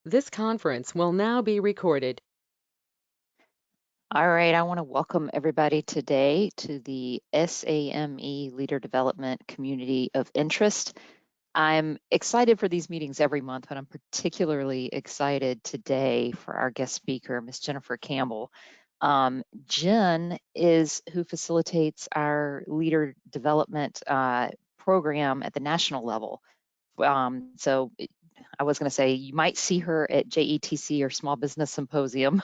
This conference will now be recorded. All right, I want to welcome everybody today to the SAME Leader Development Community of Interest. I'm excited for these meetings every month, but I'm particularly excited today for our guest speaker, Ms. Jennifer Campbell. Jen is who facilitates our leader development program at the national level. I was going to say you might see her at JETC or Small Business Symposium,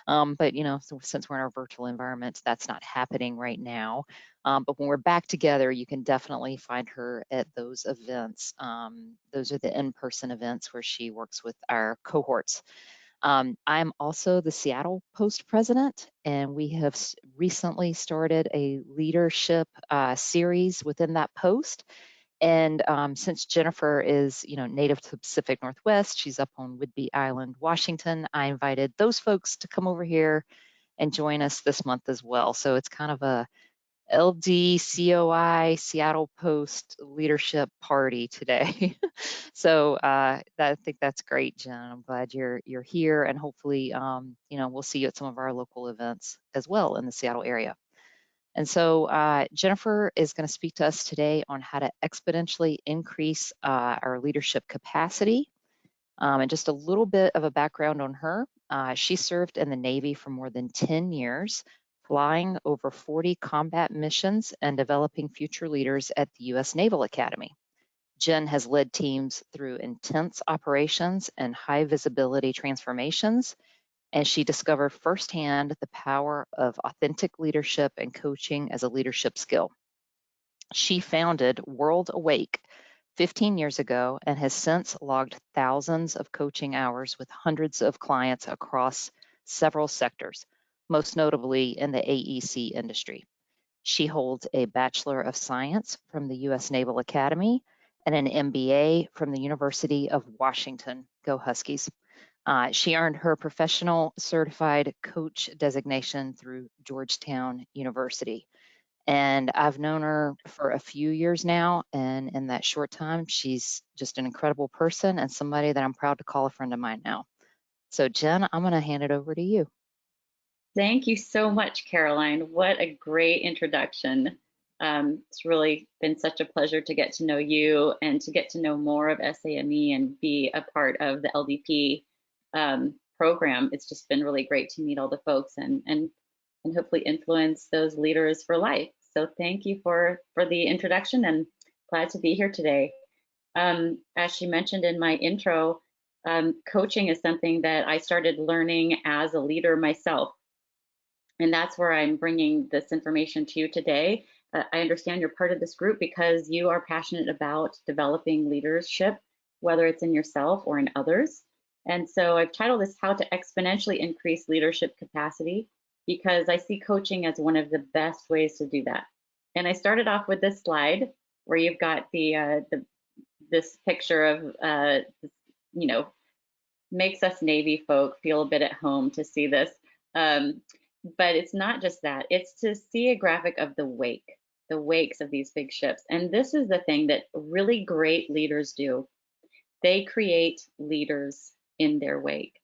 but since we're in our virtual environment, that's not happening right now. But when we're back together, you can definitely find her at those events. Those are the in-person events where she works with our cohorts. I'm also the Seattle Post president, and we have recently started a leadership series within that post. And since Jennifer is, native to the Pacific Northwest, she's up on Whidbey Island, Washington, I invited those folks to come over here and join us this month as well. So it's kind of a LD COI Seattle Post leadership party today. So I think that's great, Jen. I'm glad you're here, and hopefully, we'll see you at some of our local events as well in the Seattle area. And so Jennifer is going to speak to us today on how to exponentially increase our leadership capacity. And just a little bit of a background on her. She served in the Navy for more than 10 years, flying over 40 combat missions and developing future leaders at the U.S. Naval Academy. Jen has led teams through intense operations and high visibility transformations, and she discovered firsthand the power of authentic leadership and coaching as a leadership skill. She founded worldAWAKE 15 years ago and has since logged thousands of coaching hours with hundreds of clients across several sectors, most notably in the AEC industry. She holds a Bachelor of Science from the U.S. Naval Academy and an MBA from the University of Washington. Go Huskies. She earned her professional certified coach designation through Georgetown University. And I've known her for a few years now. And in that short time, she's just an incredible person and somebody that I'm proud to call a friend of mine now. So Jen, I'm going to hand it over to you. Thank you so much, Caroline. What a great introduction. It's really been such a pleasure to get to know you and to get to know more of SAME and be a part of the LDP program. It's just been really great to meet all the folks and hopefully influence those leaders for life. So thank you for the introduction, and glad to be here today. As she mentioned in my intro, coaching is something that I started learning as a leader myself. And that's where I'm bringing this information to you today. I understand you're part of this group because you are passionate about developing leadership, whether it's in yourself or in others. And so I've titled this How to Exponentially Increase Leadership Capacity, because I see coaching as one of the best ways to do that. And I started off with this slide where you've got this picture of, makes us Navy folk feel a bit at home to see this. But it's not just that, it's to see a graphic of the wakes of these big ships. And this is the thing that really great leaders do. They create leaders in their wake.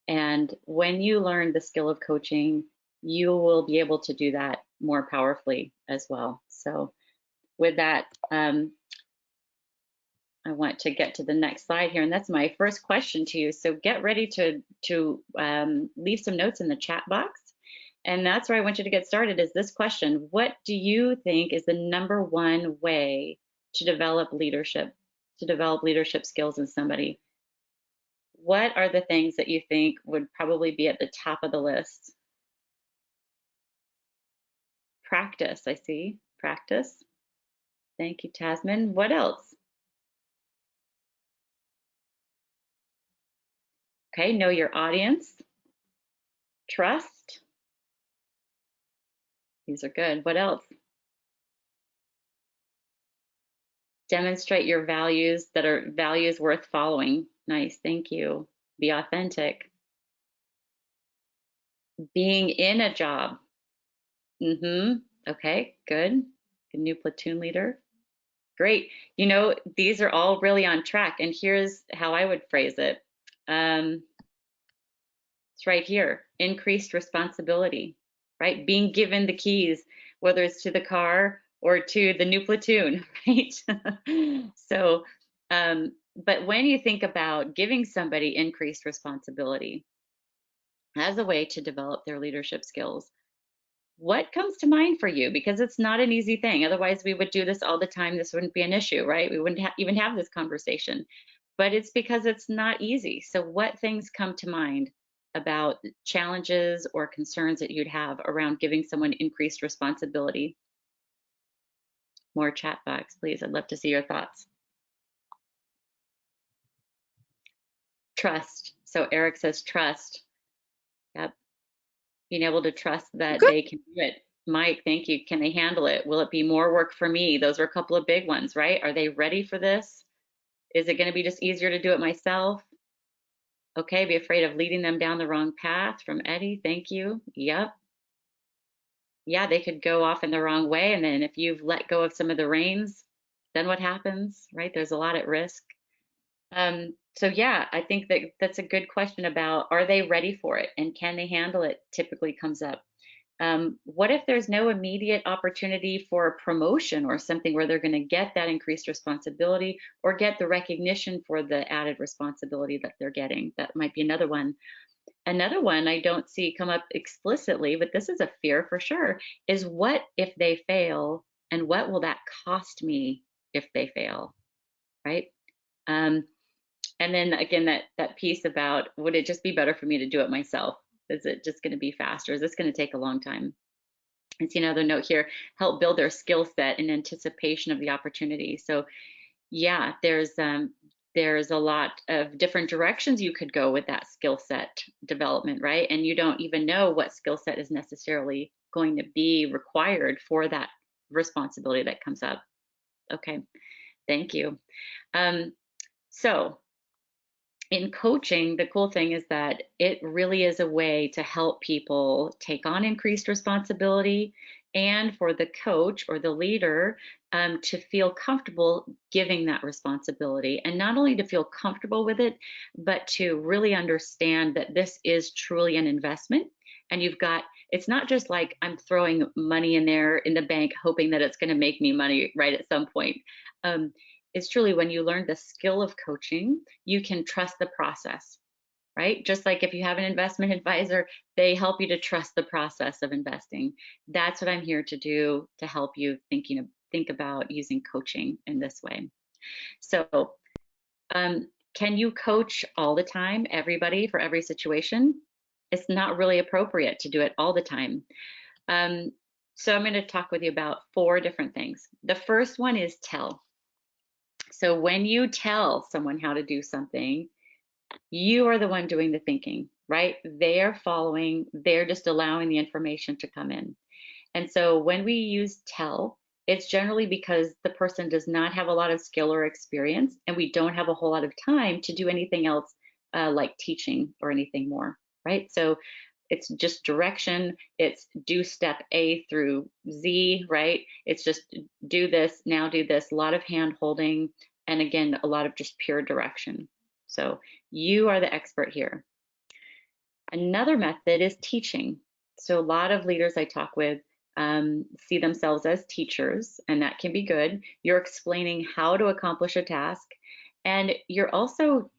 And when you learn the skill of coaching, you will be able to do that more powerfully as well. So with that, I want to get to the next slide here, and that's my first question to you. So get ready to leave some notes in the chat box. And that's where I want you to get started, is this question. What do you think is the #1 way to develop leadership skills in somebody? What are the things that you think would probably be at the top of the list? Practice, I see. Practice. Thank you, Tasman. What else? Okay, know your audience. Trust. These are good. What else? Demonstrate your values that are values worth following. Nice, thank you. Be authentic. Being in a job. Okay, good. A new platoon leader. Great. These are all really on track. And here's how I would phrase it. It's right here, increased responsibility, right? Being given the keys, whether it's to the car or to the new platoon, right? So, but when you think about giving somebody increased responsibility as a way to develop their leadership skills, what comes to mind for you? Because it's not an easy thing. Otherwise, we would do this all the time. This wouldn't be an issue, right? We wouldn't even have this conversation. But it's because it's not easy. So, what things come to mind about challenges or concerns that you'd have around giving someone increased responsibility? More chat box, please. I'd love to see your thoughts. Trust. So, Eric says trust. Yep. Being able to trust that Good. they can do it. Mike, thank you. Can they handle it? Will it be more work for me? Those are a couple of big ones, right? Are they ready for this? Is it going to be just easier to do it myself? Okay, be afraid of leading them down the wrong path from Eddie. Thank you. Yep. Yeah, they could go off in the wrong way. And then if you've let go of some of the reins, then what happens, right? There's a lot at risk. So yeah, I think that that's a good question about, are they ready for it and can they handle it, typically comes up. What if there's no immediate opportunity for a promotion or something where they're going to get that increased responsibility or get the recognition for the added responsibility that they're getting? That might be another one. Another one I don't see come up explicitly, but this is a fear for sure, is what if they fail and what will that cost me if they fail, right? Um, and then again, that piece about, would it just be better for me to do it myself? Is it just going to be faster? Is this going to take a long time? I see another note here, help build their skill set in anticipation of the opportunity. So yeah, there's a lot of different directions you could go with that skill set development, right? And you don't even know what skill set is necessarily going to be required for that responsibility that comes up. Okay, thank you. So in coaching, the cool thing is that it really is a way to help people take on increased responsibility and for the coach or the leader to feel comfortable giving that responsibility. And not only to feel comfortable with it, but to really understand that this is truly an investment. And you've got, it's not just like I'm throwing money in there in the bank, hoping that it's going to make me money right at some point. It's truly when you learn the skill of coaching, you can trust the process, right? Just like if you have an investment advisor, they help you to trust the process of investing. That's what I'm here to do, to help you think about using coaching in this way. So can you coach all the time, everybody, for every situation? It's not really appropriate to do it all the time. So I'm going to talk with you about 4 different things. The first one is tell. So when you tell someone how to do something, you are the one doing the thinking, right? They're following, they're just allowing the information to come in. And so when we use tell, it's generally because the person does not have a lot of skill or experience, and we don't have a whole lot of time to do anything else like teaching or anything more, right? So it's just direction. It's do step A through Z, right? It's just do this, now do this, a lot of hand holding, and again, a lot of just pure direction. So you are the expert here. Another method is teaching. So a lot of leaders I talk with see themselves as teachers, and that can be good. You're explaining how to accomplish a task, and you're also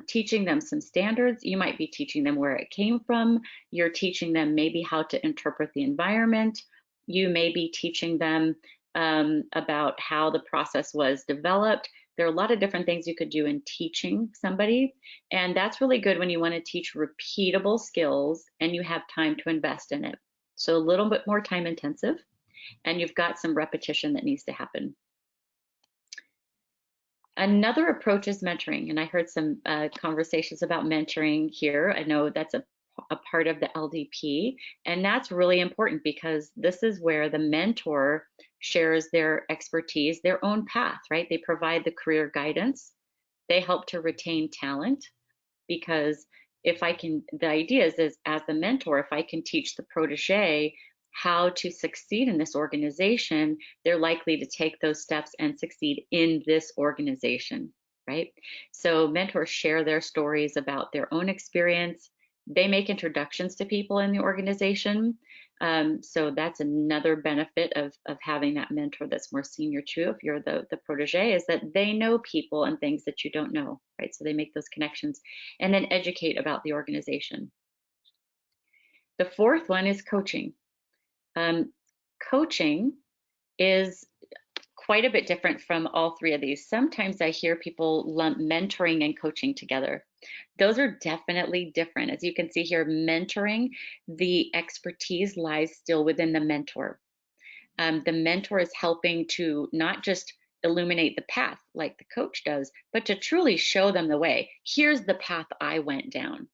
teaching them some standards. You might be teaching them where it came from. You're teaching them maybe how to interpret the environment. You may be teaching them about how the process was developed. There are a lot of different things you could do in teaching somebody, and that's really good when you want to teach repeatable skills and you have time to invest in it. So a little bit more time intensive, and you've got some repetition that needs to happen. Another approach is mentoring, and I heard some conversations about mentoring here. I know that's a part of the LDP, and that's really important because this is where the mentor shares their expertise, their own path, right? They provide the career guidance. They help to retain talent, because the idea is as the mentor, if I can teach the protege how to succeed in this organization, they're likely to take those steps and succeed in this organization. right? So mentors share their stories about their own experience. They make introductions to people in the organization. So that's another benefit of having that mentor that's more senior too. If you're the protege, is that they know people and things that you don't know, right? So they make those connections and then educate about the organization. The fourth one is coaching. Coaching is quite a bit different from all three of these. Sometimes I hear people lump mentoring and coaching together. Those are definitely different. As you can see here, mentoring, the expertise lies still within the mentor. The mentor is helping to not just illuminate the path like the coach does, but to truly show them the way. Here's the path I went down.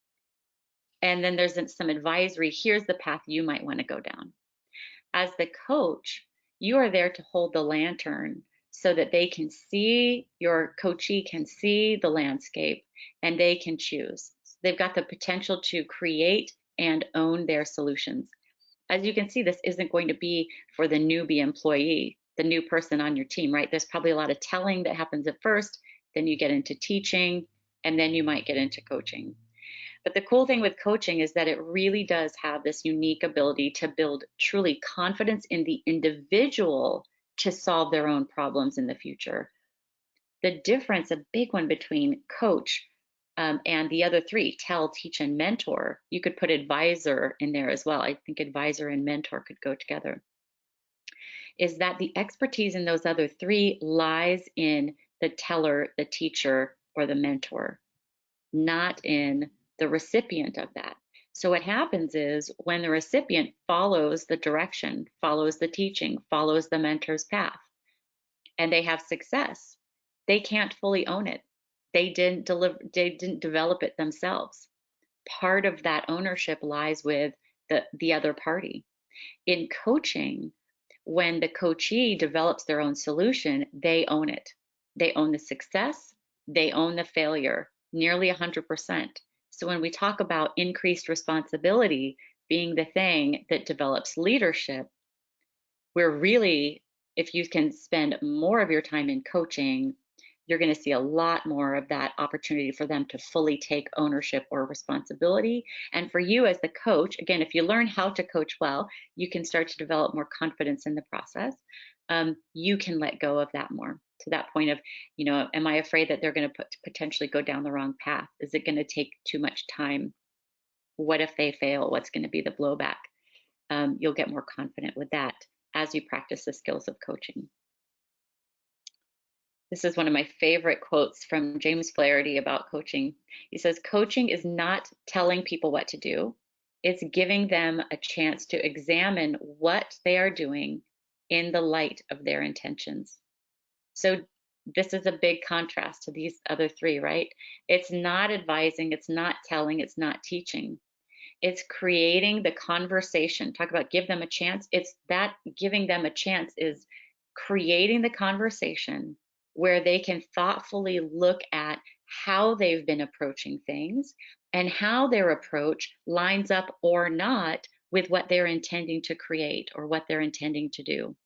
And then there's some advisory. Here's the path you might want to go down. As the coach, you are there to hold the lantern so that they can see, your coachee can see the landscape and they can choose. They've got the potential to create and own their solutions. As you can see, this isn't going to be for the newbie employee, the new person on your team, right? There's probably a lot of telling that happens at first, then you get into teaching, and then you might get into coaching. But the cool thing with coaching is that it really does have this unique ability to build truly confidence in the individual to solve their own problems in the future. The difference, a big one between coach and the other three, tell, teach, and mentor, you could put advisor in there as well. I think advisor and mentor could go together, is that the expertise in those other three lies in the teller, the teacher, or the mentor, not in the recipient of that. So what happens is when the recipient follows the direction, follows the teaching, follows the mentor's path, and they have success, they can't fully own it. They didn't develop it themselves. Part of that ownership lies with the other party. In coaching, when the coachee develops their own solution, they own it. They own the success, they own the failure, nearly 100%. So when we talk about increased responsibility being the thing that develops leadership, we're really, if you can spend more of your time in coaching, you're going to see a lot more of that opportunity for them to fully take ownership or responsibility. And for you as the coach, again, if you learn how to coach well, you can start to develop more confidence in the process. You can let go of that more, to that point of, am I afraid that they're going to potentially go down the wrong path? Is it going to take too much time? What if they fail? What's going to be the blowback? You'll get more confident with that as you practice the skills of coaching. This is one of my favorite quotes from James Flaherty about coaching. He says, coaching is not telling people what to do. It's giving them a chance to examine what they are doing in the light of their intentions. So this is a big contrast to these other three, right? It's not advising, it's not telling, it's not teaching. It's creating the conversation. Talk about give them a chance. It's that giving them a chance is creating the conversation where they can thoughtfully look at how they've been approaching things and how their approach lines up or not with what they're intending to create or what they're intending to do.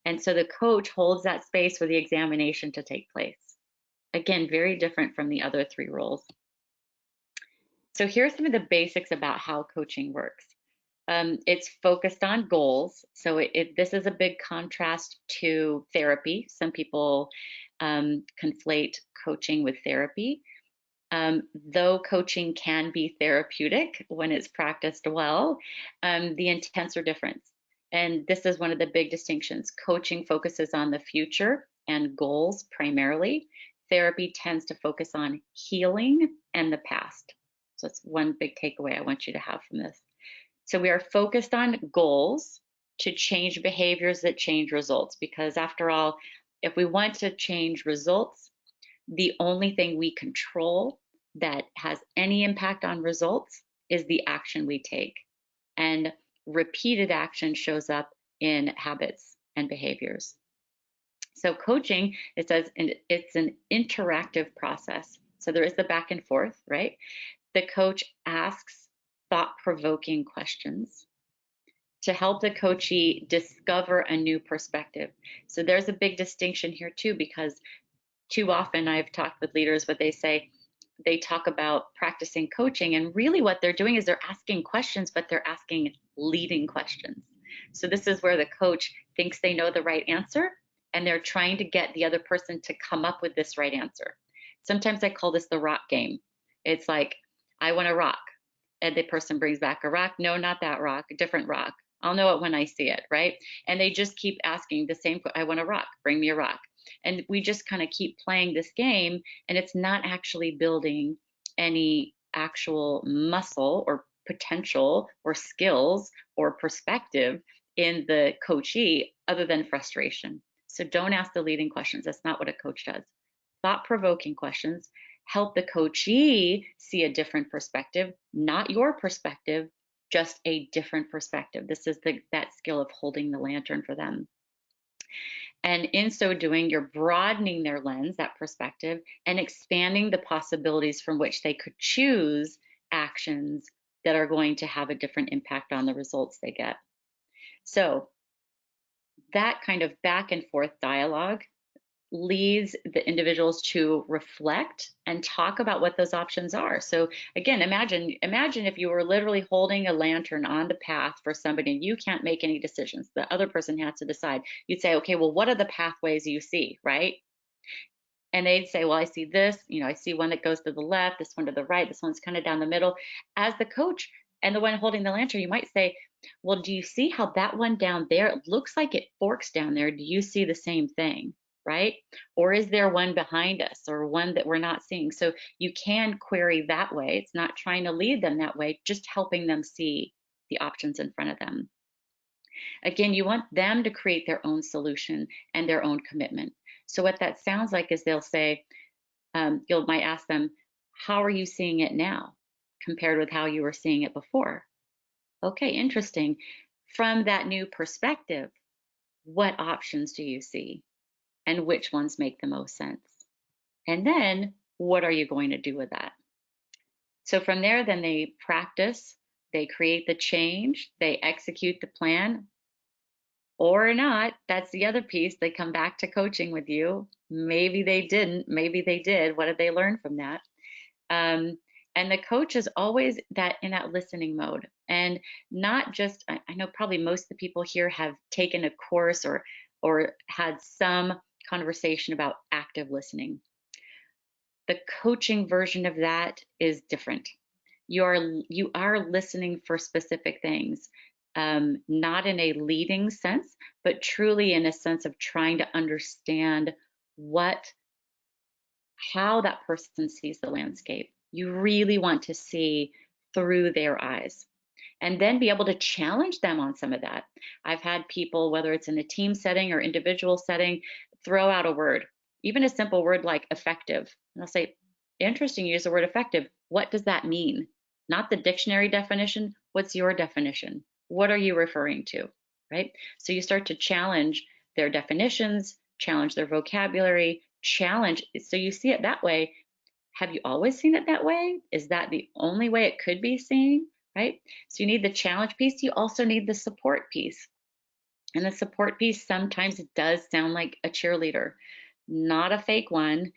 And so the coach holds that space for the examination to take place. Again, very different from the other three roles. So here's some of the basics about how coaching works. It's focused on goals. So this is a big contrast to therapy. Some people conflate coaching with therapy. Though coaching can be therapeutic when it's practiced well, the intents are different. And this is one of the big distinctions. Coaching focuses on the future and goals primarily. Therapy tends to focus on healing and the past. So that's one big takeaway I want you to have from this. So we are focused on goals to change behaviors that change results, because after all, if we want to change results, the only thing we control that has any impact on results is the action we take. And repeated action shows up in habits and behaviors. So coaching, it says it's an interactive process. So there is the back and forth, right? The coach asks thought-provoking questions to help the coachee discover a new perspective. So there's a big distinction here too, because too often I've talked with leaders, what they talk about practicing coaching, and really what they're doing is they're asking questions, but they're asking leading questions. So this is where the coach thinks they know the right answer, and they're trying to get the other person to come up with this right answer. Sometimes I call this the rock game. It's like, I want a rock, and the person brings back a rock. No, not that rock, a different rock. I'll know it when I see it, right? And they just keep asking the same, I want a rock, bring me a rock. And we just kind of keep playing this game, and it's not actually building any actual muscle or potential or skills or perspective in the coachee other than frustration. So don't ask the leading questions. That's not what a coach does. Thought-provoking questions help the coachee see a different perspective, not your perspective, just a different perspective. This is that skill of holding the lantern for them. And in so doing, you're broadening their lens, that perspective, and expanding the possibilities from which they could choose actions that are going to have a different impact on the results they get. So that kind of back and forth dialogue leads the individuals to reflect and talk about what those options are. So again, imagine if you were literally holding a lantern on the path for somebody and you can't make any decisions. The other person has to decide. You'd say, okay, well, what are the pathways you see, right? And they'd say, well, I see this, I see one that goes to the left, this one to the right, this one's kind of down the middle. As the coach and the one holding the lantern, you might say, well, do you see how that one down there, it looks like it forks down there. Do you see the same thing? Right? Or is there one behind us or one that we're not seeing? So you can query that way. It's not trying to lead them that way, just helping them see the options in front of them. Again, you want them to create their own solution and their own commitment. So what that sounds like is they'll say, you might ask them, how are you seeing it now compared with how you were seeing it before? Okay, interesting. From that new perspective, what options do you see? And which ones make the most sense? And then what are you going to do with that? So from there, then they practice, they create the change, they execute the plan, or not. That's the other piece. They come back to coaching with you. Maybe they didn't, maybe they did. What did they learn from that? And the coach is always in that listening mode, and not just, I know probably most of the people here have taken a course or had some conversation about active listening. The coaching version of that is different. You are listening for specific things, not in a leading sense, but truly in a sense of trying to understand how that person sees the landscape. You really want to see through their eyes, and then be able to challenge them on some of that. I've had people, whether it's in a team setting or individual setting, throw out a word, even a simple word like effective. And I'll say, interesting, you use the word effective. What does that mean? Not the dictionary definition. What's your definition? What are you referring to, right? So you start to challenge their definitions, challenge their vocabulary, challenge. So you see it that way. Have you always seen it that way? Is that the only way it could be seen? Right? So you need the challenge piece. You also need the support piece. And the support piece sometimes it does sound like a cheerleader, not a fake one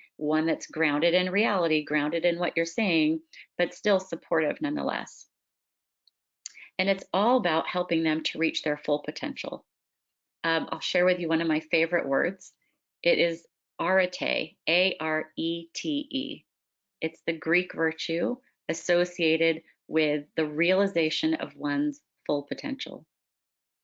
that's grounded in reality, grounded in what you're seeing, but still supportive nonetheless. And it's all about helping them to reach their full potential. I'll share with you one of my favorite words. It is arete, A-R-E-T-E. It's the Greek virtue associated with the realization of one's full potential.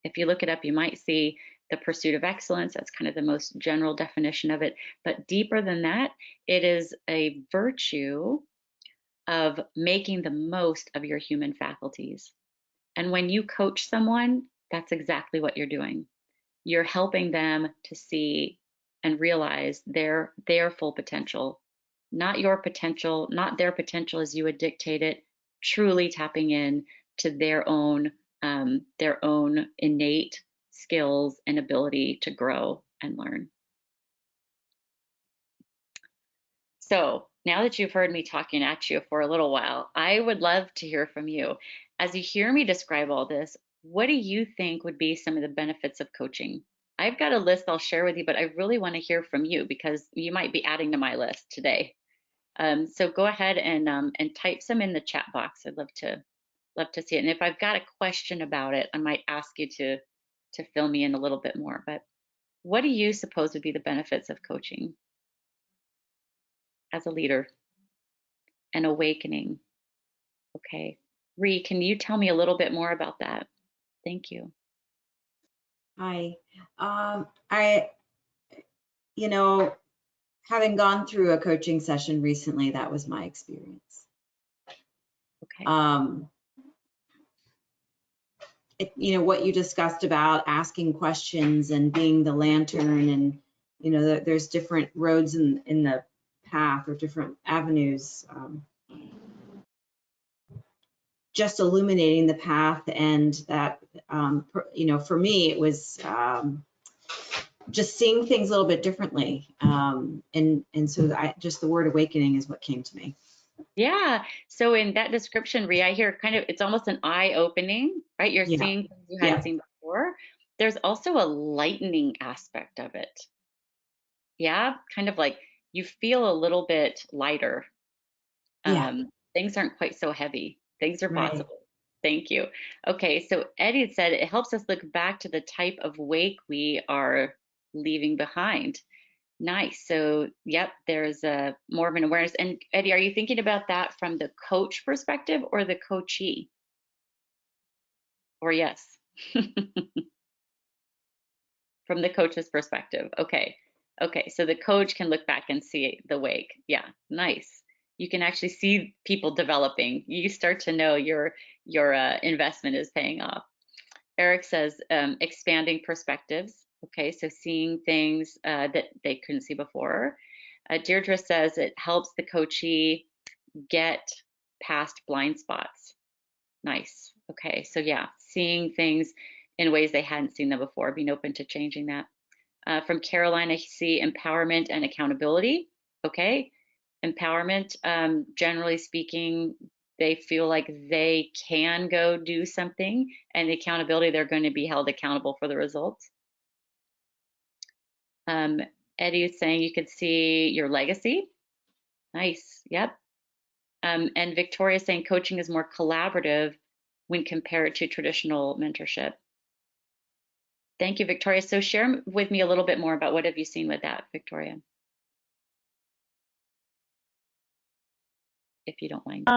If you look it up, you might see the pursuit of excellence. That's kind of the most general definition of it. But deeper than that, it is a virtue of making the most of your human faculties. And when you coach someone, that's exactly what you're doing. You're helping them to see and realize their full potential, not your potential, not their potential as you would dictate it, truly tapping in to their own innate skills and ability to grow and learn. So now that you've heard me talking at you for a little while, I would love to hear from you. As you hear me describe all this, what do you think would be some of the benefits of coaching? I've got a list I'll share with you, but I really want to hear from you because you might be adding to my list today. So go ahead and type some in the chat box. I'd love to see it. And if I've got a question about it, I might ask you to fill me in a little bit more. But what do you suppose would be the benefits of coaching as a leader and awakening? Okay. Ree, can you tell me a little bit more about that? Thank you. Hi. You know, having gone through a coaching session recently, that was my experience. Okay. What you discussed about asking questions and being the lantern, and there's different roads in the path or different avenues. Just illuminating the path, and that for me it was just seeing things a little bit differently, and so just the word awakening is what came to me. Yeah. So in that description, Rhea, I hear kind of, it's almost an eye-opening, right? You're seeing things you hadn't seen before. There's also a lightening aspect of it. Yeah, kind of like you feel a little bit lighter. Things aren't quite so heavy. Things are possible. Thank you. Okay, so Eddie said it helps us look back to the type of wake we are leaving behind. Nice. So, yep, there's more of an awareness. And Eddie, are you thinking about that from the coach perspective or the coachee? Or yes? From the coach's perspective. Okay. Okay. So the coach can look back and see the wake. Yeah. Nice. You can actually see people developing. You start to know your investment is paying off. Eric says expanding perspectives. Okay, so seeing things that they couldn't see before. Deirdre says it helps the coachee get past blind spots. Nice. Okay, so yeah, seeing things in ways they hadn't seen them before, being open to changing that. From Caroline, I see empowerment and accountability. Okay, empowerment, generally speaking, they feel like they can go do something, and the accountability, they're going to be held accountable for the results. Eddie is saying you could see your legacy. Nice. Yep. And Victoria is saying coaching is more collaborative when compared to traditional mentorship. Thank you, Victoria. So share with me a little bit more about what have you seen with that, Victoria, if you don't mind.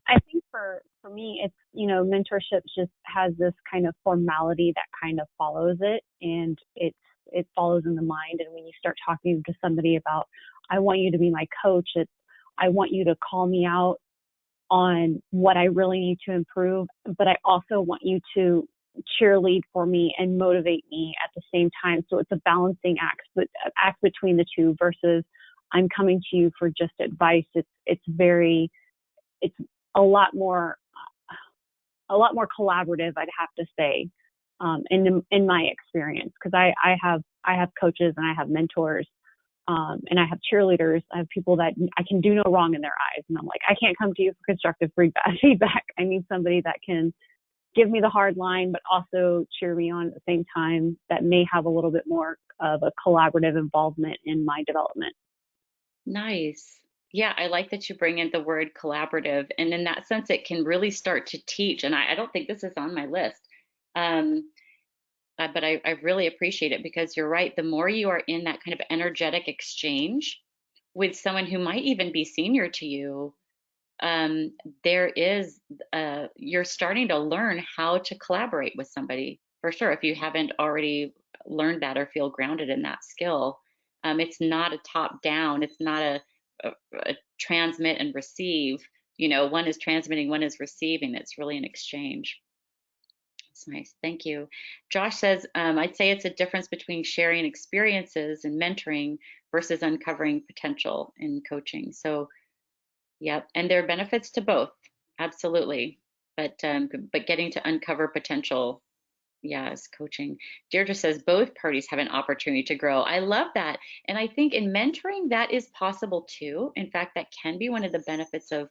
I think for me, it's, mentorship just has this kind of formality that kind of follows it, and it follows in the mind. And when you start talking to somebody about, I want you to be my coach, it's, I want you to call me out on what I really need to improve, but I also want you to cheerlead for me and motivate me at the same time. So it's a balancing act between the two versus I'm coming to you for just advice. It's a lot more collaborative, I'd have to say, in my experience, because I have coaches and I have mentors, and I have cheerleaders. I have people that I can do no wrong in their eyes, and I'm like, I can't come to you for constructive feedback. I need somebody that can give me the hard line, but also cheer me on at the same time, that may have a little bit more of a collaborative involvement in my development. Nice. Yeah, I like that you bring in the word collaborative. And in that sense, it can really start to teach. And I don't think this is on my list, but I really appreciate it, because you're right. The more you are in that kind of energetic exchange with someone who might even be senior to you, you're starting to learn how to collaborate with somebody, for sure. If you haven't already learned that or feel grounded in that skill, it's not a top down. It's not a transmit and receive. One is transmitting, one is receiving. It's really an exchange. It's nice. Thank you. Josh says, I'd say it's a difference between sharing experiences and mentoring versus uncovering potential in coaching. So, yep. And there are benefits to both. Absolutely. But getting to uncover potential, yeah, is coaching. Deirdre says both parties have an opportunity to grow. I love that. And I think in mentoring, that is possible too. In fact, that can be one of the benefits of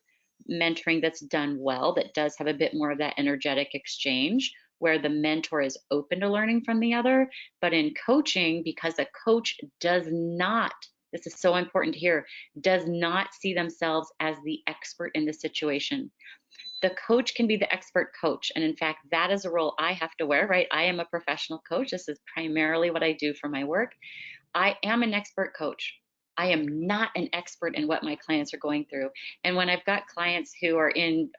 mentoring that's done well, that does have a bit more of that energetic exchange, where the mentor is open to learning from the other. But in coaching, because a coach does not, this is so important to hear, does not see themselves as the expert in the situation. The coach can be the expert coach. And in fact, that is a role I have to wear, right? I am a professional coach. This is primarily what I do for my work. I am an expert coach. I am not an expert in what my clients are going through. And when I've got clients who are in,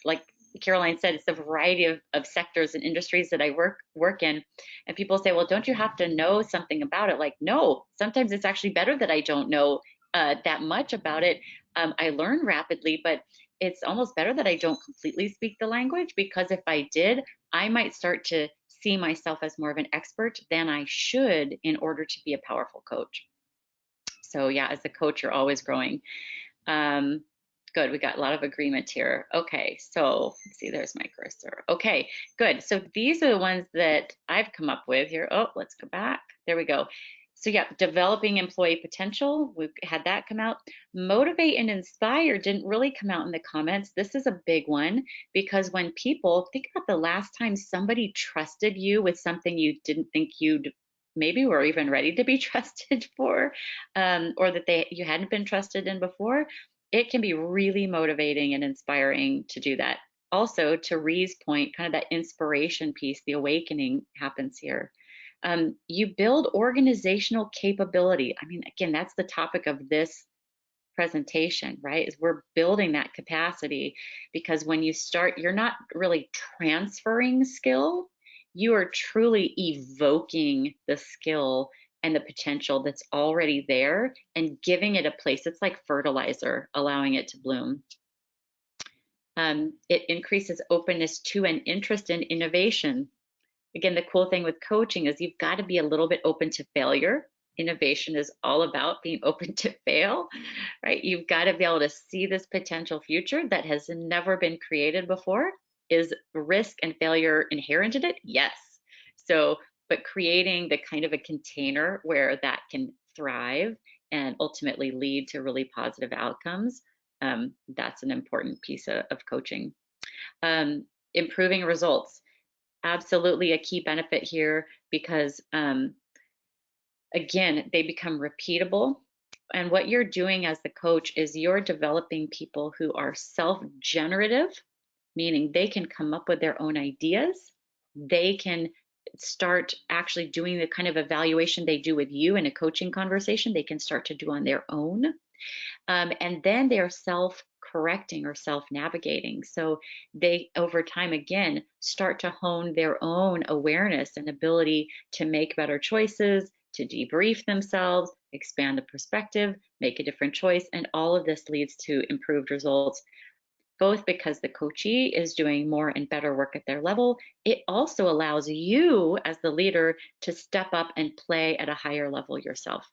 like Caroline said, it's a variety of sectors and industries that I work in. And people say, well, don't you have to know something about it? Like, no, sometimes it's actually better that I don't know that much about it. I learn rapidly, but it's almost better that I don't completely speak the language, because if I did, I might start to see myself as more of an expert than I should in order to be a powerful coach. So yeah, as a coach, you're always growing. Good, we got a lot of agreement here. Okay, so let's see, there's my cursor. Okay, good. So these are the ones that I've come up with here. Oh, let's go back. There we go. So yeah, developing employee potential, we've had that come out. Motivate and inspire didn't really come out in the comments. This is a big one, because when people, think about the last time somebody trusted you with something you didn't think you'd maybe were even ready to be trusted for, or that you hadn't been trusted in before. It can be really motivating and inspiring to do that. Also, to Ree's point, kind of that inspiration piece, the awakening happens here. You build organizational capability. I mean, again, that's the topic of this presentation, right? Is we're building that capacity, because when you start, you're not really transferring skill, you are truly evoking the skill and the potential that's already there and giving it a place. It's like fertilizer, allowing it to bloom. It increases openness to and interest in innovation. Again, the cool thing with coaching is you've got to be a little bit open to failure. Innovation is all about being open to fail, right? You've got to be able to see this potential future that has never been created before. Is risk and failure inherent in it? Yes. So, but creating the kind of a container where that can thrive and ultimately lead to really positive outcomes, that's an important piece of coaching. Improving results. Absolutely a key benefit here, because again, they become repeatable. And what you're doing as the coach is you're developing people who are self-generative, meaning they can come up with their own ideas. They can start actually doing the kind of evaluation they do with you in a coaching conversation, they can start to do on their own. And then they're self-correcting or self-navigating. So they, over time, again, start to hone their own awareness and ability to make better choices, to debrief themselves, expand the perspective, make a different choice. And all of this leads to improved results, both because the coachee is doing more and better work at their level. It also allows you as the leader to step up and play at a higher level yourself.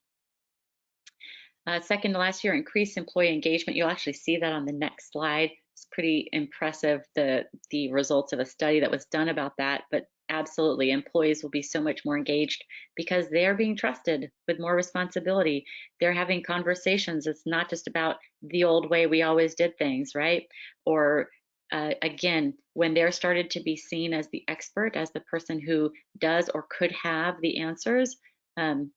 Second to last year, increased employee engagement. You'll actually see that on the next slide. It's pretty impressive, the results of a study that was done about that. But absolutely, employees will be so much more engaged because they're being trusted with more responsibility. They're having conversations. It's not just about the old way we always did things, right? Or again, when they're started to be seen as the expert, as the person who does or could have the answers,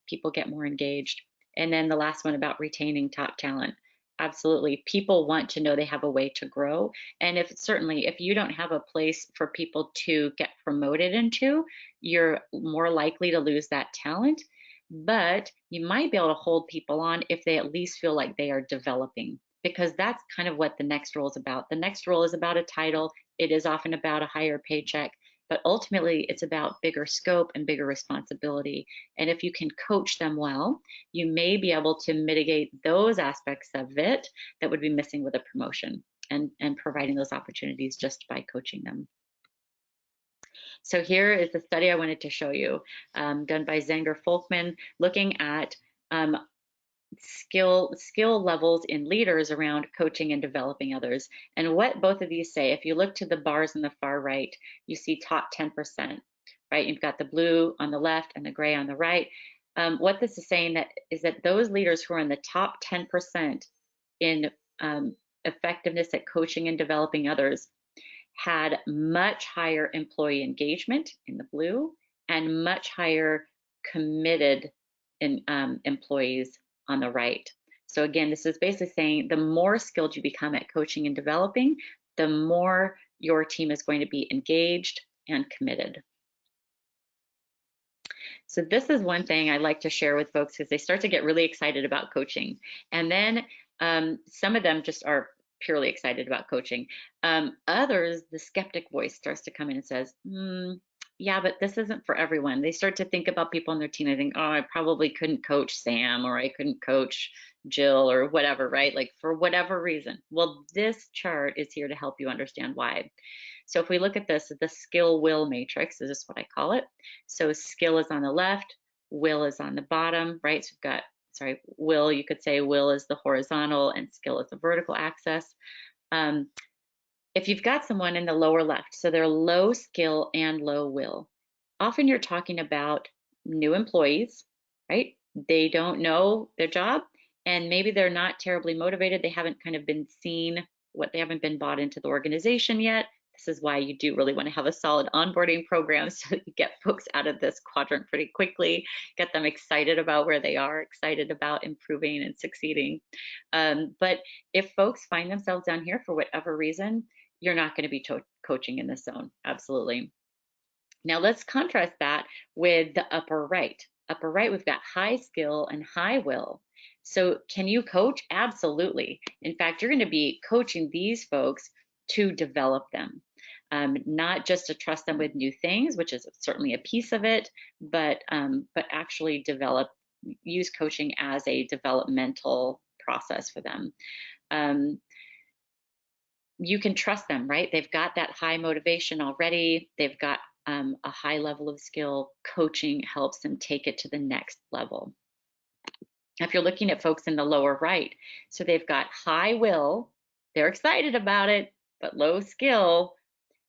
people get more engaged. And then the last one about retaining top talent. Absolutely. People want to know they have a way to grow. And if you don't have a place for people to get promoted into, you're more likely to lose that talent. But you might be able to hold people on if they at least feel like they are developing, because that's kind of what the next role is about. The next role is about a title. It is often about a higher paycheck. But ultimately, it's about bigger scope and bigger responsibility. And if you can coach them well, you may be able to mitigate those aspects of it that would be missing with a promotion, and providing those opportunities just by coaching them. So here is the study I wanted to show you, done by Zenger-Folkman, looking at skill levels in leaders around coaching and developing others. And what both of these say, if you look to the bars on the far right, you see top 10%, right? You've got the blue on the left and the gray on the right. What this is saying is that those leaders who are in the top 10% in effectiveness at coaching and developing others had much higher employee engagement in the blue and much higher committed employees on the right. So again, this is basically saying the more skilled you become at coaching and developing, the more your team is going to be engaged and committed. So this is one thing I like to share with folks because they start to get really excited about coaching. And then some of them just are purely excited about coaching. Others, the skeptic voice starts to come in and says, yeah, but this isn't for everyone. They start to think about people on their team. I think, oh, I probably couldn't coach Sam, or I couldn't coach Jill, or whatever, right? Like for whatever reason. Well, this chart is here to help you understand why. So if we look at this, the skill will matrix, this is what I call it. So skill is on the left, will is on the bottom, right? So we've got, sorry, will, you could say will is the horizontal and skill is the vertical axis. If you've got someone in the lower left, so they're low skill and low will, often you're talking about new employees, right? They don't know their job and maybe they're not terribly motivated. They haven't kind of been seen, they haven't been bought into the organization yet. This is why you do really want to have a solid onboarding program so that you get folks out of this quadrant pretty quickly, get them excited about where they are, excited about improving and succeeding. But if folks find themselves down here for whatever reason, you're not going to be coaching in this zone, absolutely. Now let's contrast that with the upper right. Upper right, we've got high skill and high will. So can you coach? Absolutely. In fact, you're going to be coaching these folks to develop them, not just to trust them with new things, which is certainly a piece of it, but actually use coaching as a developmental process for them. You can trust them, right? They've got that high motivation already. They've got a high level of skill. Coaching helps them take it to the next level. If you're looking at folks in the lower right, so they've got high will, they're excited about it, but low skill,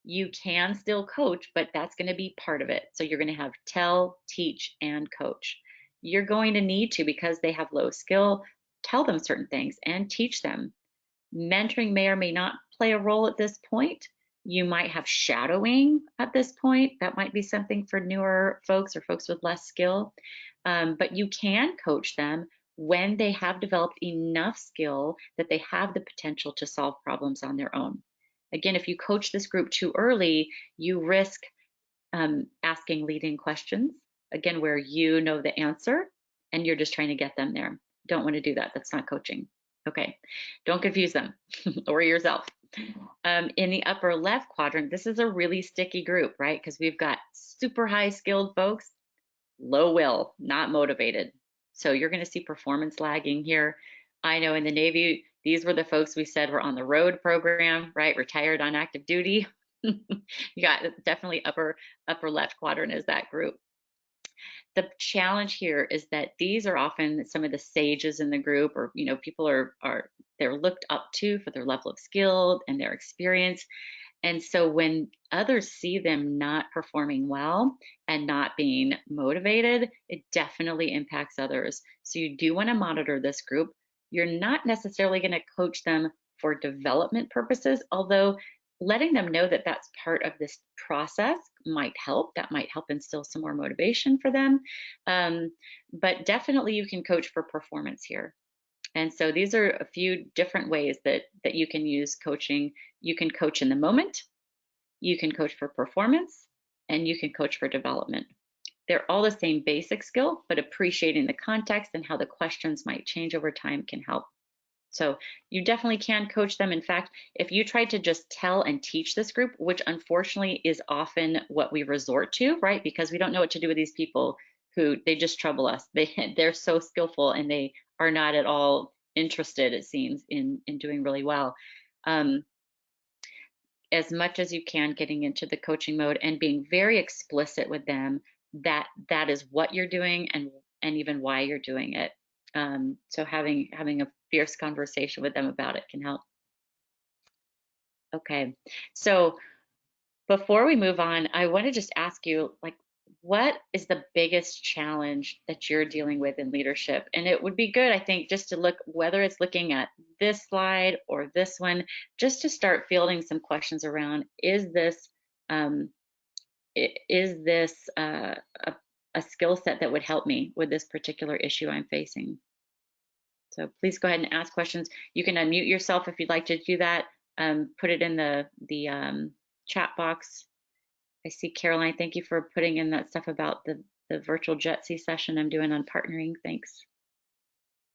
you can still coach, but that's going to be part of it. So you're going to have tell, teach, and coach. You're going to need to, because they have low skill, tell them certain things and teach them. Mentoring may or may not play a role at this point. You might have shadowing at this point. That might be something for newer folks or folks with less skill. But you can coach them when they have developed enough skill that they have the potential to solve problems on their own. Again, if you coach this group too early, you risk asking leading questions, again, where you know the answer and you're just trying to get them there. Don't want to do that. That's not coaching. Okay, don't confuse them or yourself. In the upper left quadrant, this is a really sticky group, right? Because we've got super high skilled folks, low will, not motivated. So you're going to see performance lagging here. I know in the Navy, these were the folks we said were on the road program, right? Retired on active duty. You got definitely upper left quadrant is that group. The challenge here is that these are often some of the sages in the group, or people they're looked up to for their level of skill and their experience. And so when others see them not performing well and not being motivated, it definitely impacts others. So you do want to monitor this group. You're not necessarily going to coach them for development purposes, although letting them know that that's part of this process might help. That might help instill some more motivation for them. But definitely you can coach for performance here. And so these are a few different ways that you can use coaching. You can coach in the moment, you can coach for performance, and you can coach for development. They're all the same basic skill, but appreciating the context and how the questions might change over time can help. So you definitely can coach them. In fact, if you try to just tell and teach this group, which unfortunately is often what we resort to, right? Because we don't know what to do with these people who they just trouble us. They're so skillful and they are not at all interested, it seems, in doing really well. As much as you can, getting into the coaching mode and being very explicit with them that is what you're doing and even why you're doing it. So having a fierce conversation with them about it can help. Okay, so before we move on, I want to just ask you, like, what is the biggest challenge that you're dealing with in leadership? And it would be good, I think, just to look, whether it's looking at this slide or this one, just to start fielding some questions around, is this um, a skill set that would help me with this particular issue I'm facing? So please go ahead and ask questions. You can unmute yourself if you'd like to do that. Put it in the chat box. I see Caroline, thank you for putting in that stuff about the virtual JETSI session I'm doing on partnering. Thanks.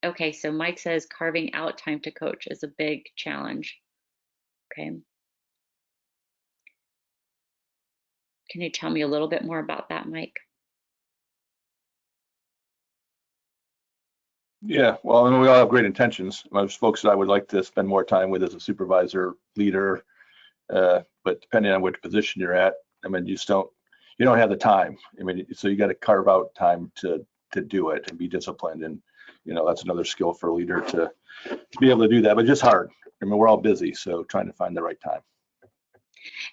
Okay, so Mike says carving out time to coach is a big challenge. Okay. Can you tell me a little bit more about that, Mike? Yeah, well, and we all have great intentions. Most folks that I would like to spend more time with as a supervisor, leader, but depending on which position you're at, I mean, you don't have the time. I mean, so you got to carve out time to do it and be disciplined. And, that's another skill for a leader to be able to do that, but just hard. I mean, we're all busy, so trying to find the right time.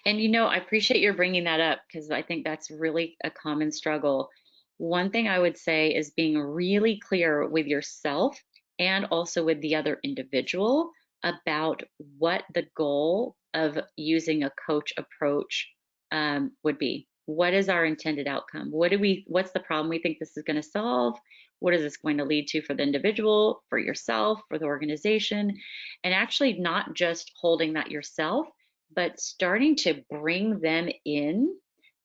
And, I appreciate your bringing that up, because I think that's really a common struggle. One thing I would say is being really clear with yourself and also with the other individual about what the goal of using a coach approach would be. What is our intended outcome? What's the problem we think this is going to solve? What is this going to lead to for the individual, for yourself, for the organization? And actually not just holding that yourself, but starting to bring them in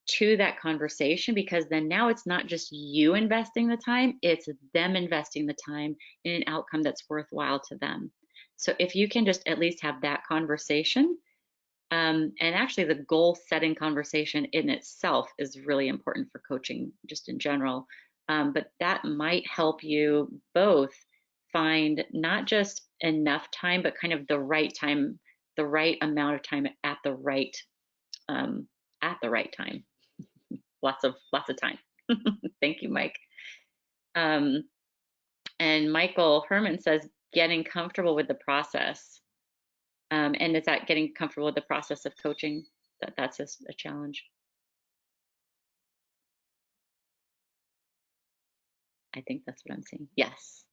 to that conversation, because then now it's not just you investing the time, it's them investing the time in an outcome that's worthwhile to them. So if you can just at least have that conversation, and actually the goal setting conversation in itself is really important for coaching just in general, but that might help you both find not just enough time, but kind of the right time, the right amount of time at the right time. Lots of time. Thank you, Mike. And Michael Herman says getting comfortable with the process. And is that getting comfortable with the process of coaching? That's a challenge. I think that's what I'm seeing. Yes.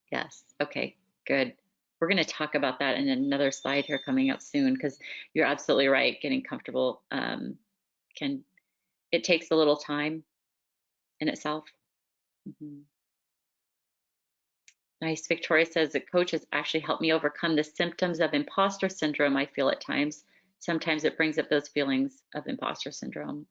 Okay, good. We're going to talk about that in another slide here coming up soon, because you're absolutely right. Getting comfortable it takes a little time in itself. Nice. Victoria says the coach has actually helped me overcome the symptoms of imposter syndrome I feel at times. Sometimes it brings up those feelings of imposter syndrome.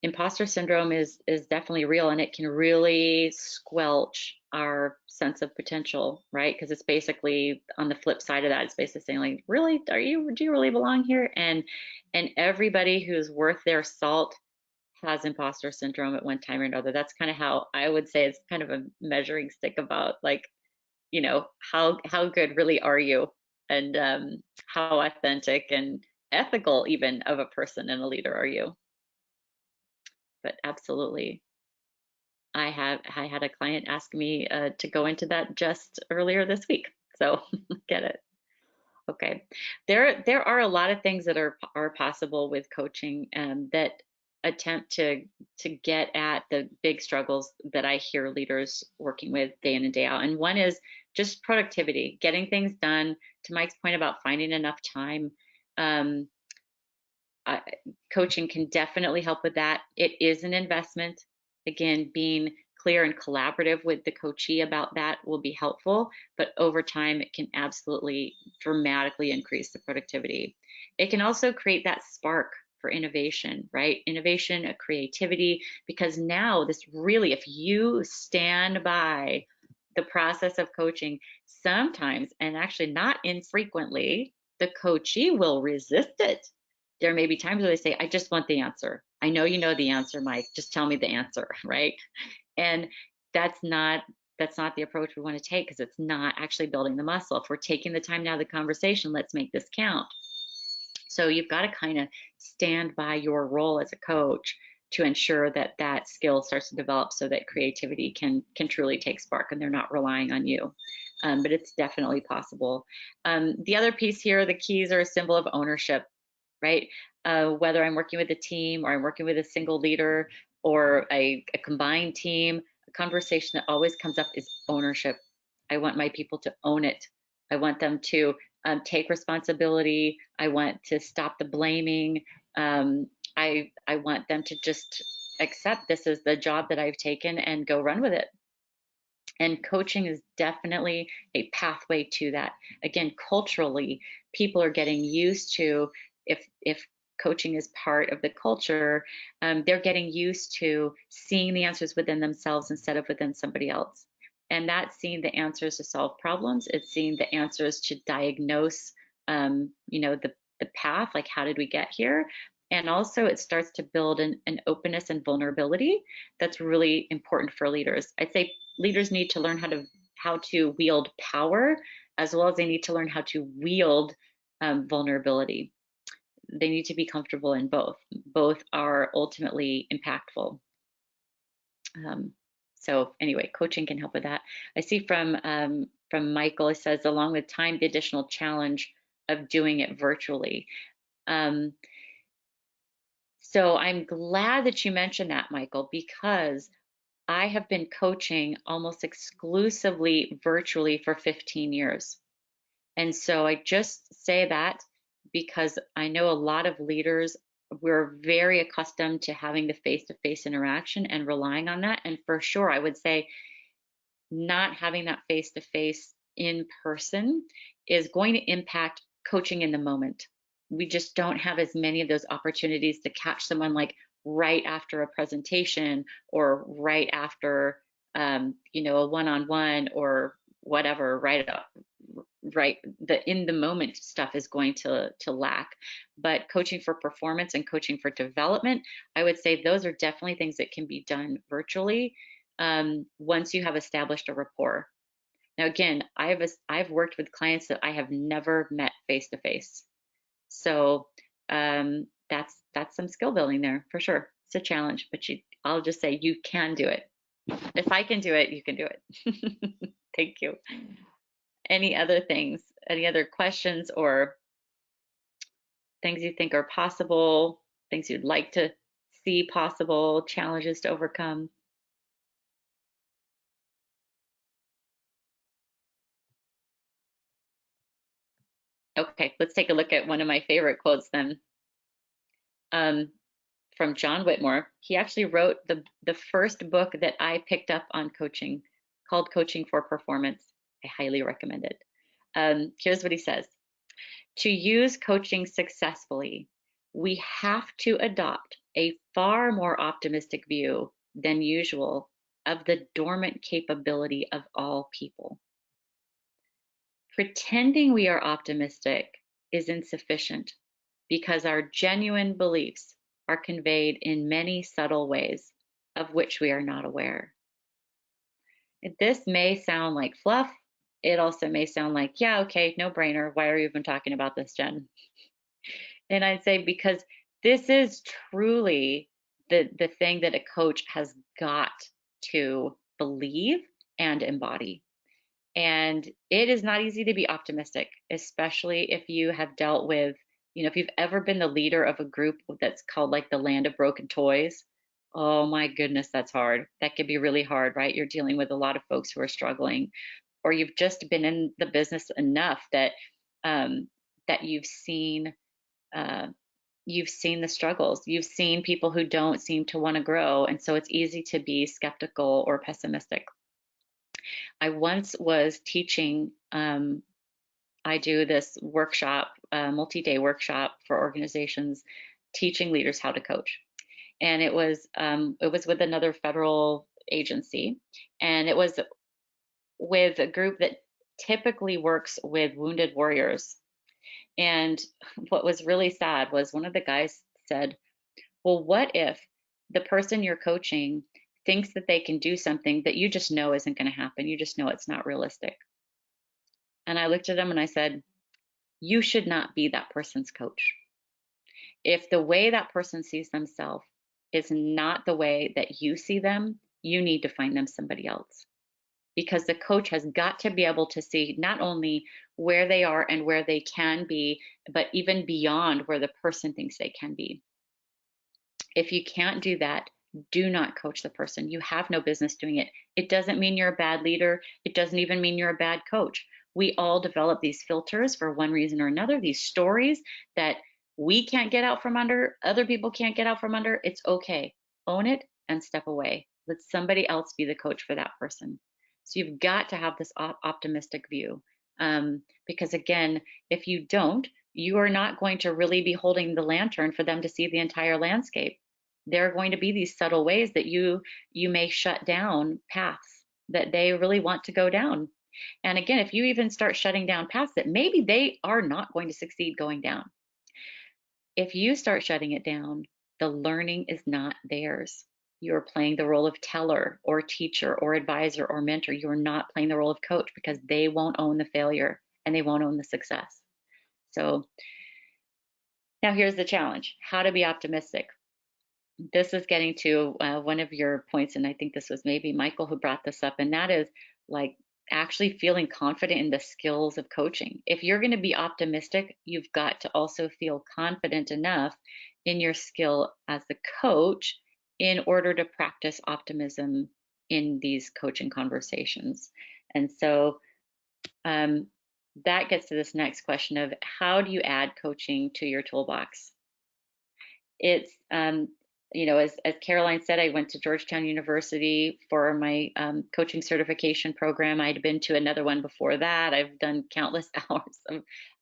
Imposter syndrome is definitely real, and it can really squelch our sense of potential, right? Because it's basically on the flip side of that, it's basically saying like, really, do you really belong here? And everybody who's worth their salt has imposter syndrome at one time or another. That's kind of how I would say it's kind of a measuring stick about like, how good really are you, and how authentic and ethical even of a person and a leader are you. But absolutely, I had a client ask me to go into that just earlier this week, so get it. Okay, there are a lot of things that are possible with coaching that attempt to get at the big struggles that I hear leaders working with day in and day out. And one is just productivity, getting things done. To Mike's point about finding enough time, coaching can definitely help with that. It is an investment. Again, being clear and collaborative with the coachee about that will be helpful, but over time it can absolutely dramatically increase the productivity. It can also create that spark for innovation, right? Innovation, creativity, because now this really, if you stand by the process of coaching, sometimes, and actually not infrequently, the coachee will resist it. There may be times where they say, I just want the answer. I know you know the answer, Mike, just tell me the answer, right? And that's not the approach we want to take, because it's not actually building the muscle. If we're taking the time now of the conversation, let's make this count. So you've got to kind of stand by your role as a coach to ensure that that skill starts to develop, so that creativity can truly take spark and they're not relying on you. But it's definitely possible. The other piece here, the keys are a symbol of ownership. right? Whether I'm working with a team or I'm working with a single leader or a combined team, a conversation that always comes up is ownership. I want my people to own it. I want them to take responsibility. I want to stop the blaming. I want them to just accept this is the job that I've taken and go run with it. And coaching is definitely a pathway to that. Again, culturally, people are getting used to, if coaching is part of the culture, they're getting used to seeing the answers within themselves instead of within somebody else. And that's seeing the answers to solve problems. It's seeing the answers to diagnose, the path, like how did we get here? And also it starts to build an openness and vulnerability that's really important for leaders. I'd say leaders need to learn how to wield power, as well as they need to learn how to wield vulnerability. They need to be comfortable in both. Both are ultimately impactful. So anyway, coaching can help with that. I see from Michael, it says, along with time, the additional challenge of doing it virtually. So I'm glad that you mentioned that, Michael, because I have been coaching almost exclusively virtually for 15 years. And so I just say that because I know a lot of leaders, we're very accustomed to having the face-to-face interaction and relying on that. And for sure, I would say not having that face-to-face in person is going to impact coaching in the moment. We just don't have as many of those opportunities to catch someone like right after a presentation or right after a one-on-one or whatever, right? The in the moment stuff is going to lack. But coaching for performance and coaching for development, I would say those are definitely things that can be done virtually once you have established a rapport. Now, again, I've worked with clients that I have never met face to face. So that's some skill building there for sure. It's a challenge, but I'll just say you can do it. If I can do it, you can do it. Thank you. Any other things? Any other questions or things you think are possible? Things you'd like to see possible? Challenges to overcome? Okay, let's take a look at one of my favorite quotes then. From John Whitmore. He actually wrote the first book that I picked up on coaching, called Coaching for Performance. I highly recommend it. Here's what he says. To use coaching successfully, we have to adopt a far more optimistic view than usual of the dormant capability of all people. Pretending we are optimistic is insufficient because our genuine beliefs are conveyed in many subtle ways of which we are not aware. This may sound like fluff. It also may sound like, yeah, okay, no brainer. Why are you even talking about this, Jen? And I'd say because this is truly the thing that a coach has got to believe and embody. And it is not easy to be optimistic, especially if you have dealt with, if you've ever been the leader of a group that's called like the land of broken toys. Oh my goodness, that's hard. That can be really hard, right? You're dealing with a lot of folks who are struggling, or you've just been in the business enough that that you've seen the struggles. You've seen people who don't seem to want to grow, and so it's easy to be skeptical or pessimistic. I once was teaching, I do this workshop, multi-day workshop for organizations, teaching leaders how to coach. And it was with another federal agency, and it was with a group that typically works with wounded warriors. And what was really sad was one of the guys said, well, what if the person you're coaching thinks that they can do something that you just know isn't going to happen? You just know it's not realistic. And I looked at him and I said, you should not be that person's coach. If the way that person sees themselves is not the way that you see them, you need to find them somebody else. because the coach has got to be able to see not only where they are and where they can be, but even beyond where the person thinks they can be. If you can't do that, do not coach the person. You have no business doing it. It doesn't mean you're a bad leader. It doesn't even mean you're a bad coach. We all develop these filters for one reason or another, these stories that we can't get out from under, other people can't get out from under. It's okay. Own it and step away. Let somebody else be the coach for that person. So you've got to have this optimistic view. Because again, if you don't, you are not going to really be holding the lantern for them to see the entire landscape. There are going to be these subtle ways that you may shut down paths that they really want to go down. And again, if you even start shutting down paths that maybe they are not going to succeed going down, if you start shutting it down, the learning is not theirs. You're playing the role of teller or teacher or advisor or mentor. You're not playing the role of coach, because they won't own the failure and they won't own the success. So now here's the challenge: how to be optimistic. This is getting to one of your points, and I think this was maybe Michael who brought this up, and that is like actually feeling confident in the skills of coaching. If you're going to be optimistic, you've got to also feel confident enough in your skill as a coach in order to practice optimism in these coaching conversations. And so that gets to this next question of how do you add coaching to your toolbox? It's you know, as Caroline said, I went to Georgetown University for my coaching certification program. I'd been to another one before that. I've done countless hours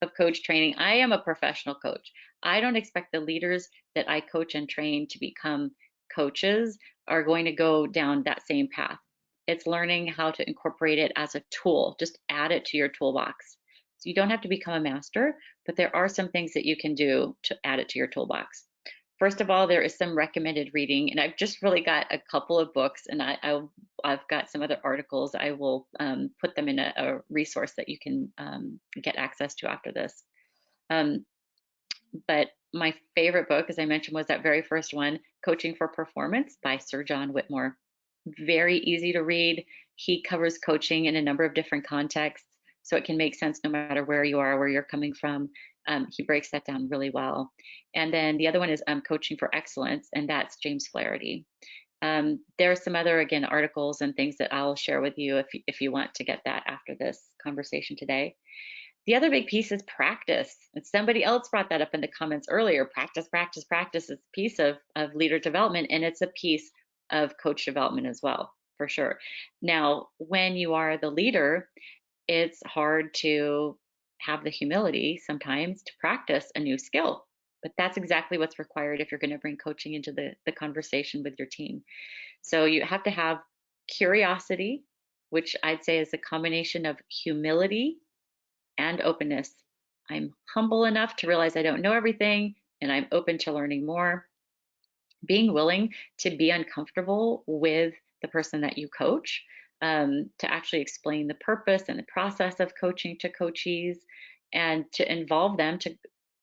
of coach training. I am a professional coach. I don't expect the leaders that I coach and train to become coaches are going to go down that same path. It's learning how to incorporate it as a tool. Just add it to your toolbox. So you don't have to become a master, but there are some things that you can do to add it to your toolbox. First of all, there is some recommended reading, and I've just really got a couple of books, and I've got some other articles. I will put them in a resource that you can get access to after this. But my favorite book, as I mentioned, was that very first one, Coaching for Performance by Sir John Whitmore. Very easy to read. He covers coaching in a number of different contexts, so it can make sense no matter where you are, where you're coming from. He breaks that down really well. And then the other one is Coaching for Excellence, and that's James Flaherty. There are some other, again, articles and things that I'll share with you if you want to get that after this conversation today. The other big piece is practice. And somebody else brought that up in the comments earlier. Practice, practice, practice is a piece of leader development, and it's a piece of coach development as well, for sure. Now, when you are the leader, it's hard to have the humility sometimes to practice a new skill, but that's exactly what's required if you're going to bring coaching into the conversation with your team. So you have to have curiosity, which I'd say is a combination of humility and openness. I'm humble enough to realize I don't know everything, and I'm open to learning more. Being willing to be uncomfortable with the person that you coach, to actually explain the purpose and the process of coaching to coachees, and to involve them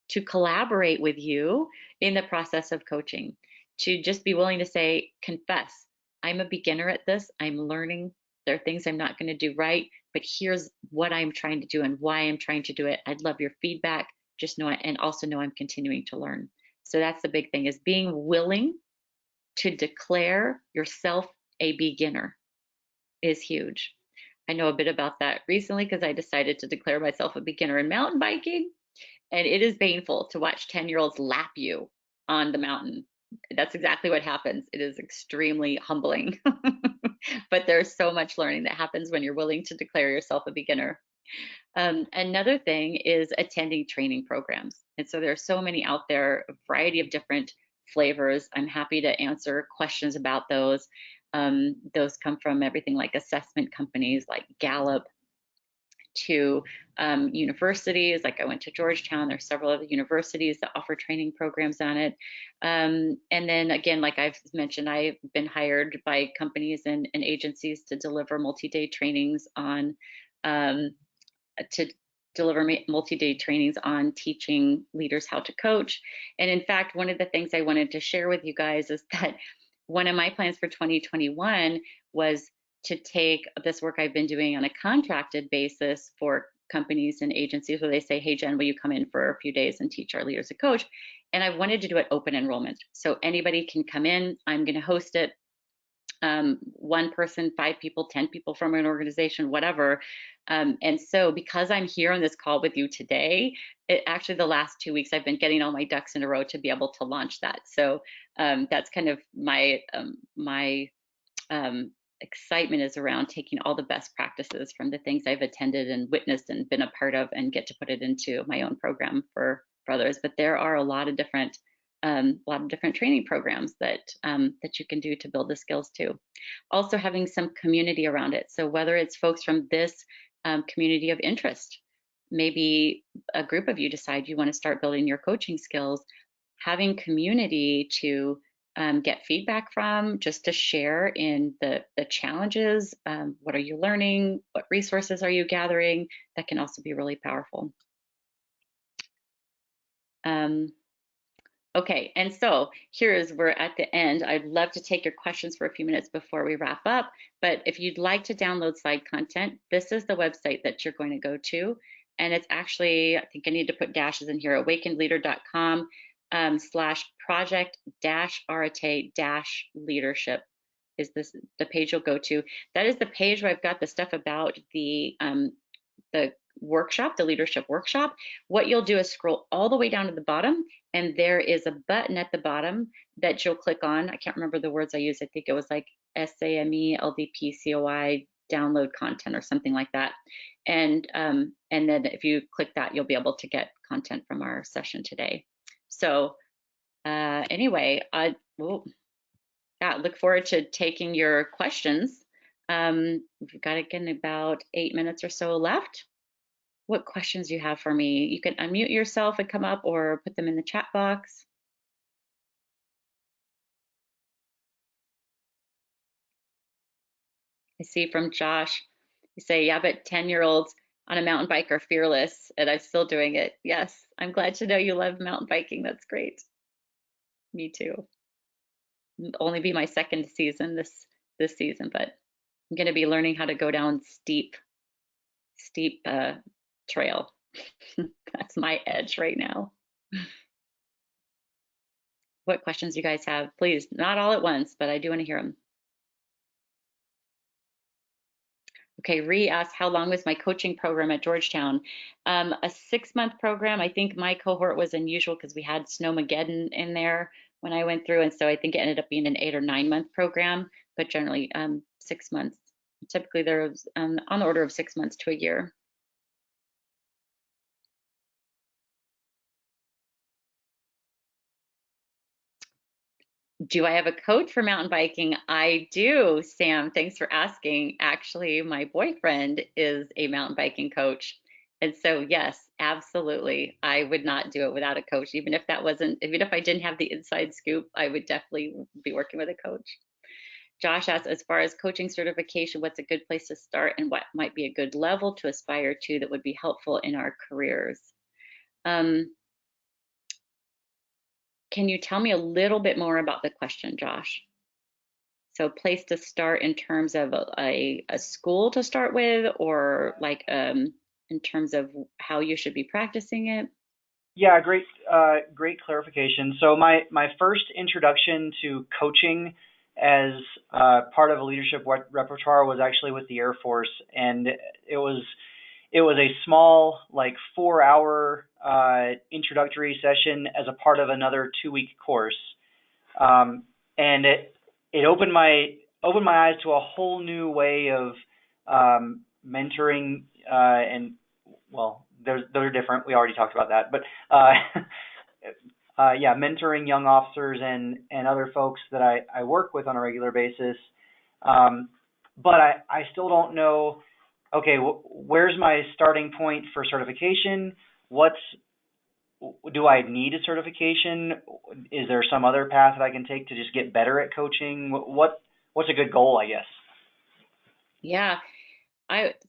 to collaborate with you in the process of coaching, to just be willing to say, confess, I'm a beginner at this, I'm learning, there are things I'm not going to do right, but here's what I'm trying to do and why I'm trying to do it. I'd love your feedback, just know it, and also know I'm continuing to learn. So that's the big thing, is being willing to declare yourself a beginner is huge. I know a bit about that recently because I decided to declare myself a beginner in mountain biking, and it is painful to watch 10-year-olds lap you on the mountain. That's exactly what happens. It is extremely humbling, but there's so much learning that happens when you're willing to declare yourself a beginner. Another thing is attending training programs. And so there are so many out there, a variety of different flavors. I'm happy to answer questions about those. Those come from everything like assessment companies like Gallup to universities. Like I went to Georgetown, there's several other universities that offer training programs on it. And then again, like I've mentioned, I've been hired by companies and agencies to deliver multi-day trainings on teaching leaders how to coach. And in fact, one of the things I wanted to share with you guys is that one of my plans for 2021 was to take this work I've been doing on a contracted basis for companies and agencies where they say, hey, Jen, will you come in for a few days and teach our leaders a coach? And I wanted to do it open enrollment. So anybody can come in. I'm going to host it. One person, 5 people, 10 people from an organization, whatever. And so because I'm here on this call with you today, actually the last 2 weeks I've been getting all my ducks in a row to be able to launch that. So that's kind of my excitement is around taking all the best practices from the things I've attended and witnessed and been a part of and get to put it into my own program for others. But there are a lot of different training programs that that you can do to build the skills too. Also having some community around it. So whether it's folks from this community of interest, maybe a group of you decide you want to start building your coaching skills, having community to get feedback from, just to share in the challenges. What are you learning? What resources are you gathering? That can also be really powerful. Okay, and so we're at the end. I'd love to take your questions for a few minutes before we wrap up, but if you'd like to download slide content, this is the website that you're going to go to. And it's actually, I think I need to put dashes in here, awakenedleader.com /project-arate-leadership is the page you'll go to. That is the page where I've got the stuff about the workshop, the leadership workshop. What you'll do is scroll all the way down to the bottom, and there is a button at the bottom that you'll click on. I can't remember the words I used. I think it was like SAME, LDP, COI, download content or something like that. And then if you click that, you'll be able to get content from our session today. So anyway, look forward to taking your questions. We've got again about 8 minutes or so left. What questions do you have for me? You can unmute yourself and come up or put them in the chat box. I see from Josh, you say, yeah, but 10-year-olds on a mountain bike are fearless, and I'm still doing it. Yes, I'm glad to know you love mountain biking. That's great. Me too. It'll only be my second season this season, but I'm going to be learning how to go down steep trail. That's my edge right now. What questions you guys have? Please, not all at once, but I do want to hear them. Okay, Ree asked, how long was my coaching program at Georgetown? A 6-month program. I think my cohort was unusual because we had Snowmageddon in there when I went through, and so I think it ended up being an 8 or 9 month program, but generally 6 months. Typically there was on the order of 6 months to a year. Do I have a coach for mountain biking? I do, Sam. Thanks for asking. Actually, my boyfriend is a mountain biking coach. And so, yes, absolutely. I would not do it without a coach. Even if I didn't have the inside scoop, I would definitely be working with a coach. Josh asked, as far as coaching certification, what's a good place to start and what might be a good level to aspire to that would be helpful in our careers? Can you tell me a little bit more about the question, Josh? So place to start in terms of a school to start with, or like in terms of how you should be practicing it? Yeah, great clarification. So my first introduction to coaching as part of a leadership repertoire was actually with the Air Force, and it was a small, like 4-hour introductory session as a part of another 2-week course, and it opened my eyes to a whole new way of mentoring, and well, they're different. We already talked about that, but yeah, mentoring young officers and other folks that I work with on a regular basis. But I still don't know, okay, where's my starting point for certification? Do I need a certification? Is there some other path that I can take to just get better at coaching? What's a good goal, I guess? Yeah,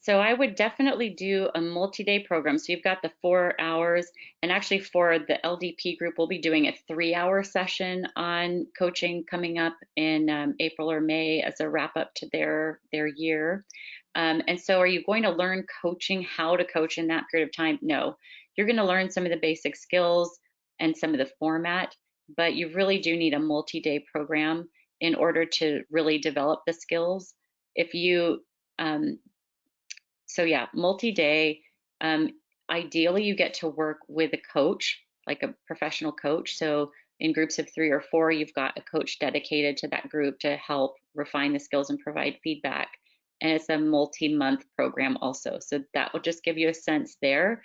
So I would definitely do a multi-day program. So you've got the 4 hours, and actually for the LDP group, we'll be doing a 3-hour session on coaching coming up in April or May as a wrap up to their year. And so are you going to learn coaching, how to coach in that period of time? No, you're going to learn some of the basic skills and some of the format, but you really do need a multi-day program in order to really develop the skills. If you So yeah, multi-day. Ideally, you get to work with a coach, like a professional coach. So in groups of 3 or 4, you've got a coach dedicated to that group to help refine the skills and provide feedback. And it's a multi-month program also. So that will just give you a sense there.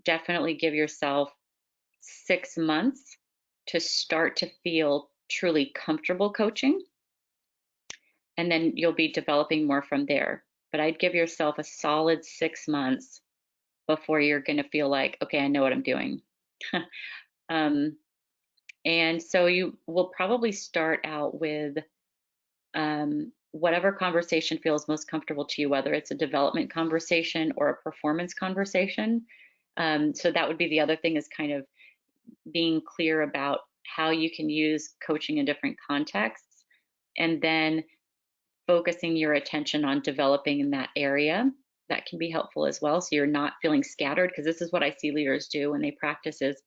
Definitely give yourself 6 months to start to feel truly comfortable coaching. And then you'll be developing more from there. But I'd give yourself a solid 6 months before you're going to feel like, okay, I know what I'm doing. And so you will probably start out with whatever conversation feels most comfortable to you, whether it's a development conversation or a performance conversation. So that would be the other thing, is kind of being clear about how you can use coaching in different contexts, and then focusing your attention on developing in that area. That can be helpful as well. So you're not feeling scattered, because this is what I see leaders do when they practice, is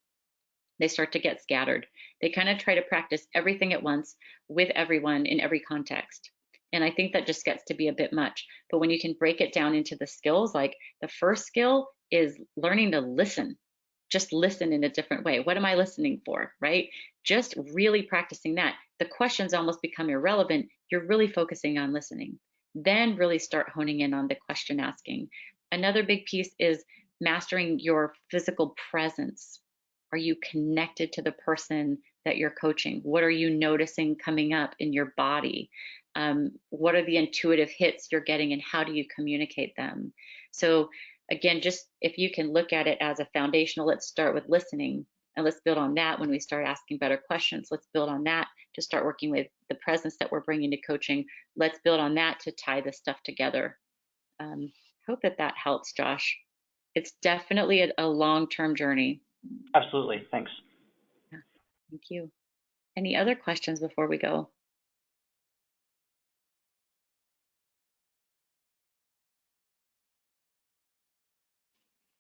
they start to get scattered. They kind of try to practice everything at once with everyone in every context. And I think that just gets to be a bit much. But when you can break it down into the skills, like the first skill is learning to listen. Just listen in a different way. What am I listening for, right? Just really practicing that. The questions almost become irrelevant. You're really focusing on listening. Then really start honing in on the question asking. Another big piece is mastering your physical presence. Are you connected to the person that you're coaching? What are you noticing coming up in your body? What are the intuitive hits you're getting, and how do you communicate them? So again, just if you can look at it as a foundational, let's start with listening, and let's build on that. When we start asking better questions, let's build on that to start working with the presence that we're bringing to coaching. Let's build on that to tie this stuff together. Hope that helps, Josh. It's definitely a long-term journey. Absolutely. Thanks. Yeah, thank you. Any other questions before we go?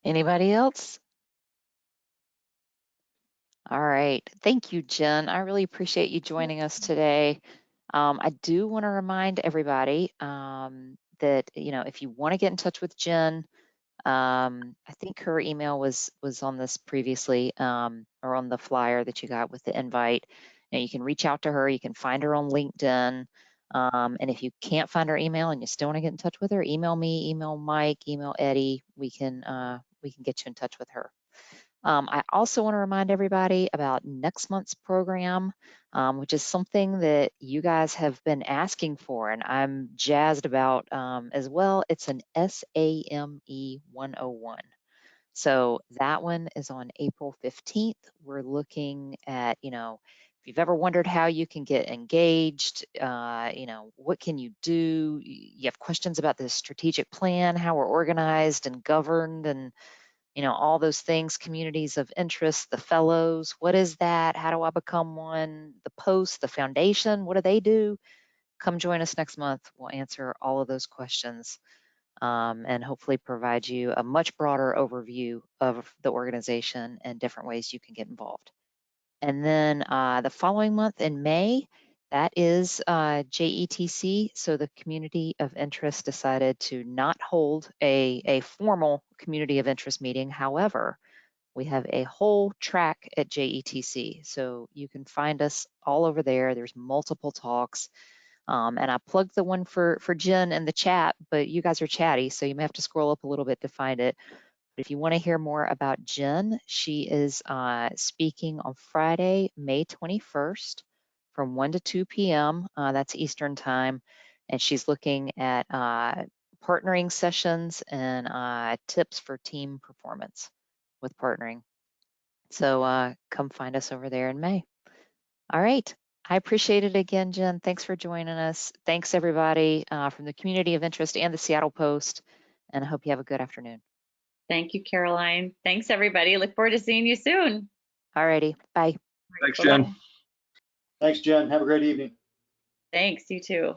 Anybody else? All right. Thank you, Jen. I really appreciate you joining us today. I do want to remind everybody that, if you want to get in touch with Jen, I think her email was on this previously, or on the flyer that you got with the invite. You can reach out to her. You can find her on LinkedIn. And if you can't find her email and you still want to get in touch with her, email me, email Mike, email Eddie. We can get you in touch with her. I also want to remind everybody about next month's program, which is something that you guys have been asking for, and I'm jazzed about as well. It's an SAME 101. So that one is on April 15th. We're looking at, if you've ever wondered how you can get engaged, what can you do? You have questions about the strategic plan, how we're organized and governed, and all those things, communities of interest, the fellows, what is that? How do I become one? The post, the foundation, what do they do? Come join us next month. We'll answer all of those questions and hopefully provide you a much broader overview of the organization and different ways you can get involved. And then the following month in May, that is JETC. So the community of interest decided to not hold a formal community of interest meeting. However, we have a whole track at JETC. So you can find us all over there. There's multiple talks. And I plugged the one for Jen in the chat, but you guys are chatty, so you may have to scroll up a little bit to find it. But if you want to hear more about Jen, she is speaking on Friday, May 21st from 1 to 2 p.m. That's Eastern time. And she's looking at partnering sessions and tips for team performance with partnering. So come find us over there in May. All right. I appreciate it again, Jen. Thanks for joining us. Thanks, everybody from the Community of Interest and the Seattle Post. and I hope you have a good afternoon. Thank you, Caroline. Thanks, everybody. Look forward to seeing you soon. Alrighty, bye. Thanks, Bye-bye. Jen. Thanks, Jen. Have a great evening. Thanks, you too.